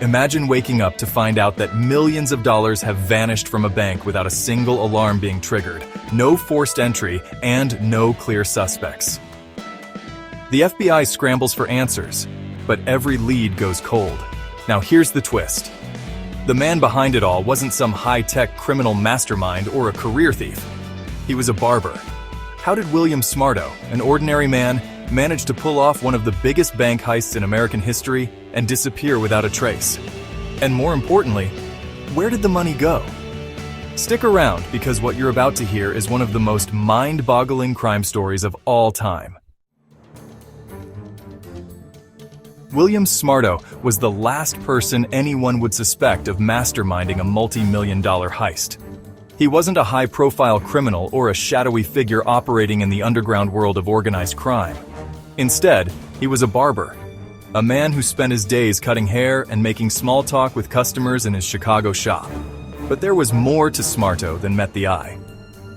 Imagine waking up to find out that millions of dollars have vanished from a bank without a single alarm being triggered, no forced entry, and no clear suspects. The FBI scrambles for answers, but every lead goes cold. Now here's the twist. The man behind it all wasn't some high-tech criminal mastermind or a career thief. He was a barber. How did William Smarto, an ordinary man, manage to pull off one of the biggest bank heists in American history and disappear without a trace? And more importantly, where did the money go? Stick around, because what you're about to hear is one of the most mind-boggling crime stories of all time. William Smarto was the last person anyone would suspect of masterminding a multi-million-dollar heist. He wasn't a high-profile criminal or a shadowy figure operating in the underground world of organized crime. Instead, he was a barber, a man who spent his days cutting hair and making small talk with customers in his Chicago shop. But there was more to Smarto than met the eye.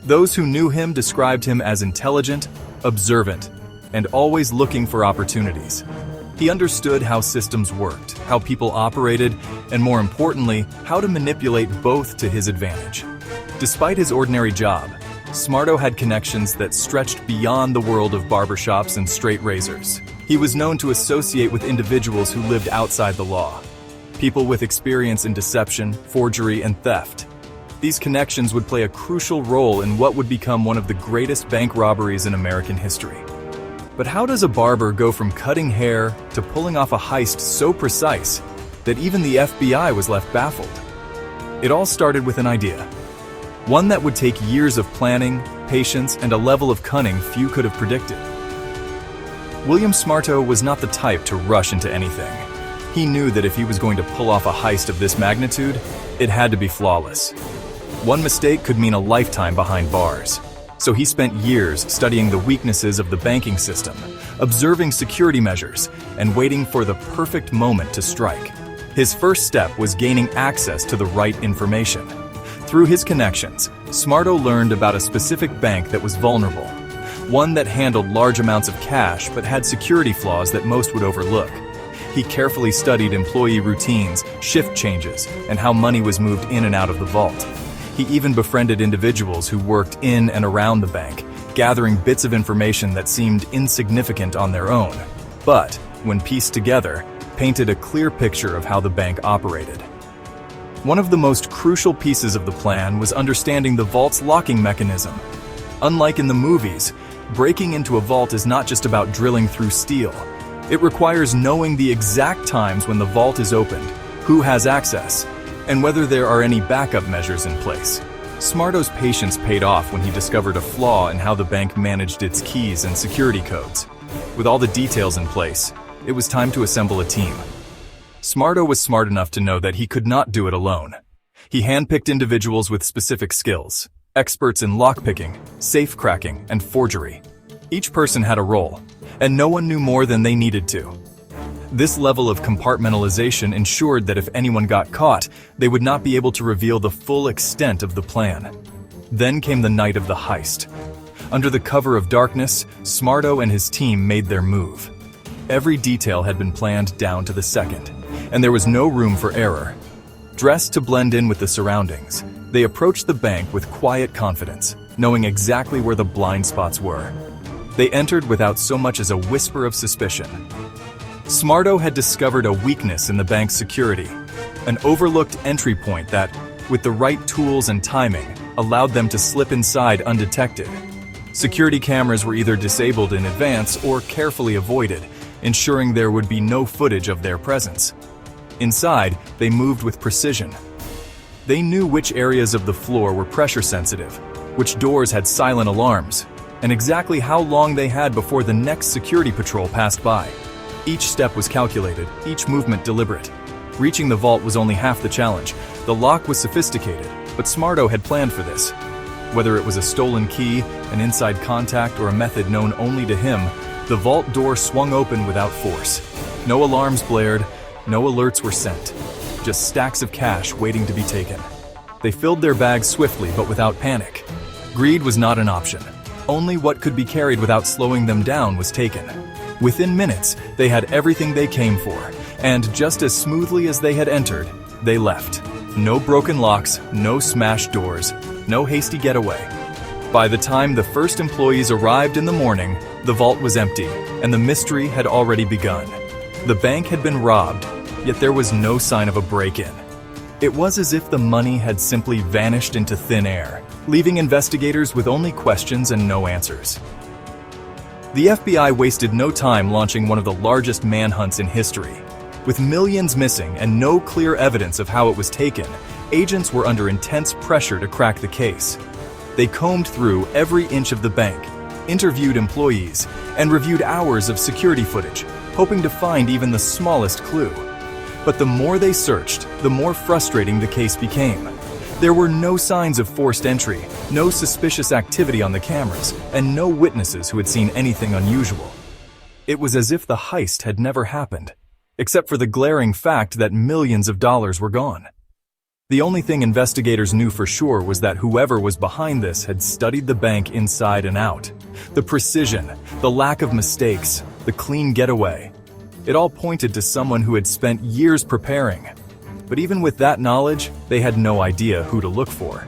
Those who knew him described him as intelligent, observant, and always looking for opportunities. He understood how systems worked, how people operated, and more importantly, how to manipulate both to his advantage. Despite his ordinary job, Smarto had connections that stretched beyond the world of barbershops and straight razors. He was known to associate with individuals who lived outside the law, people with experience in deception, forgery, and theft. These connections would play a crucial role in what would become one of the greatest bank robberies in American history. But how does a barber go from cutting hair to pulling off a heist so precise that even the FBI was left baffled? It all started with an idea. One that would take years of planning, patience, and a level of cunning few could have predicted. William Smarto was not the type to rush into anything. He knew that if he was going to pull off a heist of this magnitude, it had to be flawless. One mistake could mean a lifetime behind bars. So he spent years studying the weaknesses of the banking system, observing security measures, and waiting for the perfect moment to strike. His first step was gaining access to the right information. Through his connections, Smarto learned about a specific bank that was vulnerable, one that handled large amounts of cash but had security flaws that most would overlook. He carefully studied employee routines, shift changes, and how money was moved in and out of the vault. He even befriended individuals who worked in and around the bank, gathering bits of information that seemed insignificant on their own, but, when pieced together, painted a clear picture of how the bank operated. One of the most crucial pieces of the plan was understanding the vault's locking mechanism. Unlike in the movies, breaking into a vault is not just about drilling through steel. It requires knowing the exact times when the vault is opened, who has access, and whether there are any backup measures in place. Smarto's patience paid off when he discovered a flaw in how the bank managed its keys and security codes. With all the details in place, it was time to assemble a team. Smarto was smart enough to know that he could not do it alone. He handpicked individuals with specific skills, experts in lockpicking, safe cracking, and forgery. Each person had a role, and no one knew more than they needed to. This level of compartmentalization ensured that if anyone got caught, they would not be able to reveal the full extent of the plan. Then came the night of the heist. Under the cover of darkness, Smarto and his team made their move. Every detail had been planned down to the second, and there was no room for error. Dressed to blend in with the surroundings, they approached the bank with quiet confidence, knowing exactly where the blind spots were. They entered without so much as a whisper of suspicion. Smarto had discovered a weakness in the bank's security, an overlooked entry point that, with the right tools and timing, allowed them to slip inside undetected. Security cameras were either disabled in advance or carefully avoided, ensuring there would be no footage of their presence. Inside, they moved with precision. They knew which areas of the floor were pressure sensitive, which doors had silent alarms, and exactly how long they had before the next security patrol passed by. Each step was calculated, each movement deliberate. Reaching the vault was only half the challenge. The lock was sophisticated, but Smarto had planned for this. Whether it was a stolen key, an inside contact, or a method known only to him, the vault door swung open without force. No alarms blared, no alerts were sent. Just stacks of cash waiting to be taken. They filled their bags swiftly but without panic. Greed was not an option. Only what could be carried without slowing them down was taken. Within minutes, they had everything they came for, and just as smoothly as they had entered, they left. No broken locks, no smashed doors, no hasty getaway. By the time the first employees arrived in the morning, the vault was empty, and the mystery had already begun. The bank had been robbed, yet there was no sign of a break-in. It was as if the money had simply vanished into thin air, leaving investigators with only questions and no answers. The FBI wasted no time launching one of the largest manhunts in history. With millions missing and no clear evidence of how it was taken, agents were under intense pressure to crack the case. They combed through every inch of the bank, interviewed employees, and reviewed hours of security footage, hoping to find even the smallest clue. But the more they searched, the more frustrating the case became. There were no signs of forced entry, no suspicious activity on the cameras, and no witnesses who had seen anything unusual. It was as if the heist had never happened, except for the glaring fact that millions of dollars were gone. The only thing investigators knew for sure was that whoever was behind this had studied the bank inside and out. The precision, the lack of mistakes, the clean getaway. It all pointed to someone who had spent years preparing. But even with that knowledge, they had no idea who to look for.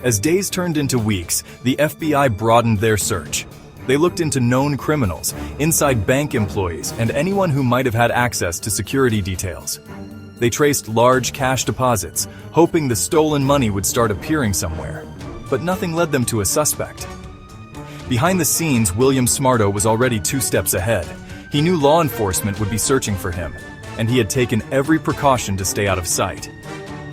As days turned into weeks, the FBI broadened their search. They looked into known criminals, inside bank employees, and anyone who might have had access to security details. They traced large cash deposits, hoping the stolen money would start appearing somewhere. But nothing led them to a suspect. Behind the scenes, William Smarto was already 2 steps ahead. He knew law enforcement would be searching for him, and he had taken every precaution to stay out of sight.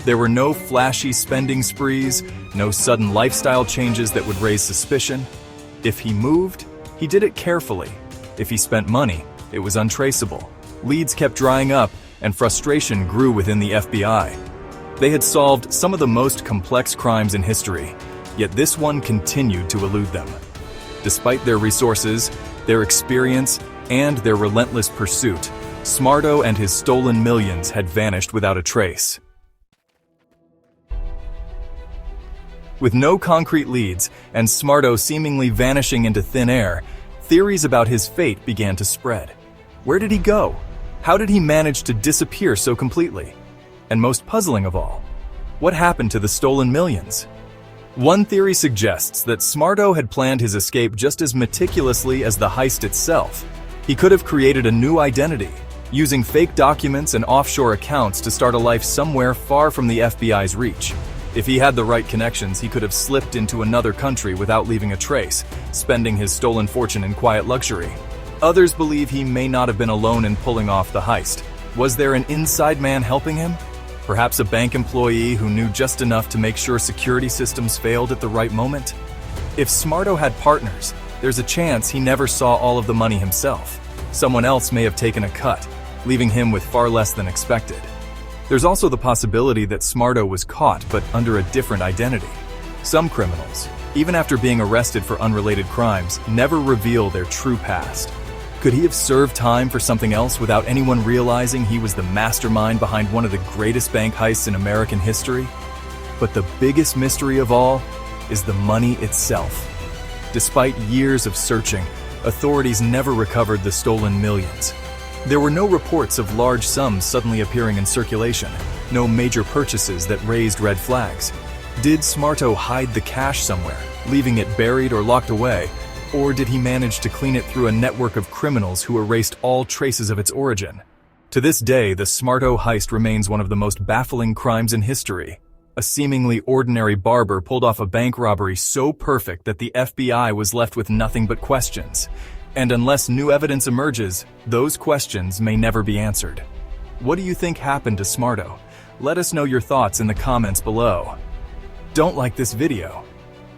There were no flashy spending sprees, no sudden lifestyle changes that would raise suspicion. If he moved, he did it carefully. If he spent money, it was untraceable. Leads kept drying up, and frustration grew within the FBI. They had solved some of the most complex crimes in history, yet this one continued to elude them. Despite their resources, their experience, and their relentless pursuit, Smarto and his stolen millions had vanished without a trace. With no concrete leads, and Smarto seemingly vanishing into thin air, theories about his fate began to spread. Where did he go? How did he manage to disappear so completely? And most puzzling of all, what happened to the stolen millions? One theory suggests that Smarto had planned his escape just as meticulously as the heist itself. He could have created a new identity, using fake documents and offshore accounts to start a life somewhere far from the FBI's reach. If he had the right connections, he could have slipped into another country without leaving a trace, spending his stolen fortune in quiet luxury. Others believe he may not have been alone in pulling off the heist. Was there an inside man helping him? Perhaps a bank employee who knew just enough to make sure security systems failed at the right moment? If Smarto had partners, there's a chance he never saw all of the money himself. Someone else may have taken a cut, leaving him with far less than expected. There's also the possibility that Smarto was caught but under a different identity. Some criminals, even after being arrested for unrelated crimes, never reveal their true past. Could he have served time for something else without anyone realizing he was the mastermind behind one of the greatest bank heists in American history? But the biggest mystery of all is the money itself. Despite years of searching, authorities never recovered the stolen millions. There were no reports of large sums suddenly appearing in circulation, no major purchases that raised red flags. Did Smarto hide the cash somewhere, leaving it buried or locked away? Or did he manage to clean it through a network of criminals who erased all traces of its origin? To this day, the Smarto heist remains one of the most baffling crimes in history. A seemingly ordinary barber pulled off a bank robbery so perfect that the FBI was left with nothing but questions. And unless new evidence emerges, those questions may never be answered. What do you think happened to Smarto? Let us know your thoughts in the comments below. Don't like this video.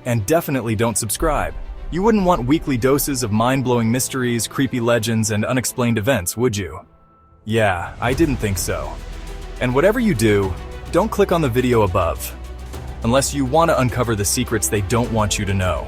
And definitely don't subscribe. You wouldn't want weekly doses of mind-blowing mysteries, creepy legends, and unexplained events, would you? Yeah, I didn't think so. And whatever you do, don't click on the video above, unless you want to uncover the secrets they don't want you to know.